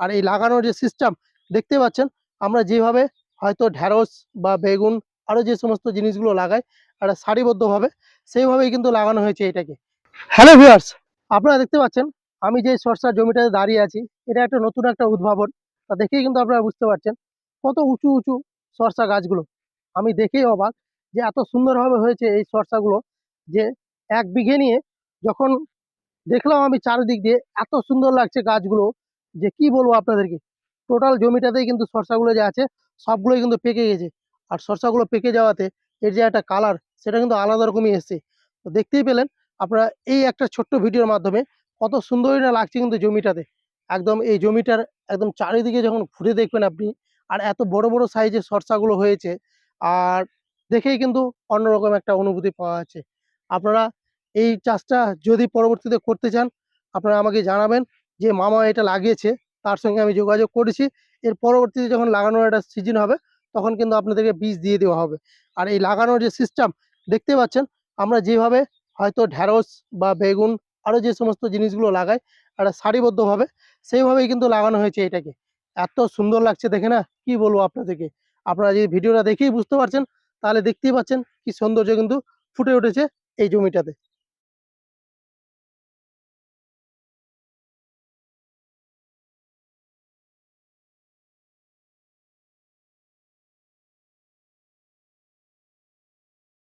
আর এই লাগানোর যে সিস্টেম দেখতে পাচ্ছেন, আমরা যেভাবে হয়তো ঢ্যাঁড়স বা বেগুন আরো যে সমস্ত জিনিসগুলো লাগাই একটা সারিবদ্ধভাবে, সেইভাবেই কিন্তু লাগানো হয়েছে এটাকে। হ্যালো ভিউয়ার্স, আপনারা দেখতে পাচ্ছেন আমি যে সরষার জমিটাতে দাঁড়িয়ে আছি, এটা একটা নতুন একটা উদ্ভাবন। তা দেখেই কিন্তু আপনারা বুঝতে পারছেন কত উঁচু উঁচু সরষা গাছগুলো। আমি দেখেই অবাক যে এত সুন্দরভাবে হয়েছে এই সরষাগুলো, যে 1 বিঘে নিয়ে যখন দেখলাম আমি চারিদিক দিয়ে এত সুন্দর লাগছে গাছগুলো, যে কি বলবো আপনাদেরকে। টোটাল জমিটাতেই কিন্তু শসাগুলো যে আছে সবগুলোই কিন্তু পেকে গেছে। আর শসাগুলো পেকে যাওয়াতে এর যে একটা কালার, সেটা কিন্তু আলাদা রকমই এসছে। তো দেখতেই পেলেন আপনারা এই একটা ছোট্ট ভিডিওর মাধ্যমে কত সুন্দরই না লাগছে কিন্তু জমিটাতে। একদম এই জমিটার একদম চারিদিকে যখন ঘুরে দেখবেন আপনি, আর এত বড় বড় সাইজের শসাগুলো হয়েছে, আর দেখেই কিন্তু অন্যরকম একটা অনুভূতি পাওয়া যাচ্ছে। আপনারা এই চাষটা যদি পরবর্তীতে করতে চান, আপনারা আমাকে জানাবেন যে মামা এটা লাগিয়েছে, তার সঙ্গে আমি যোগাযোগ করেছি। এর পরবর্তীতে যখন লাগানোর একটা সিজন হবে, তখন কিন্তু আপনাদেরকে বীজ দিয়ে দেওয়া হবে। আর এই লাগানোর যে সিস্টেম দেখতে পাচ্ছেন, আমরা যেভাবে হয়তো ঢ্যাঁড়স বা বেগুন আরো যে সমস্ত জিনিসগুলো লাগাই একটা সারিবদ্ধভাবে, সেইভাবেই কিন্তু লাগানো হয়েছে এটাকে। এত সুন্দর লাগছে দেখে না, কি বলবো আপনাদেরকে। আপনারা যদি ভিডিওটা দেখেই বুঝতে পারছেন, তাহলে দেখতেই পাচ্ছেন কি সৌন্দর্য কিন্তু ফুটে উঠেছে এই জমিটাতে।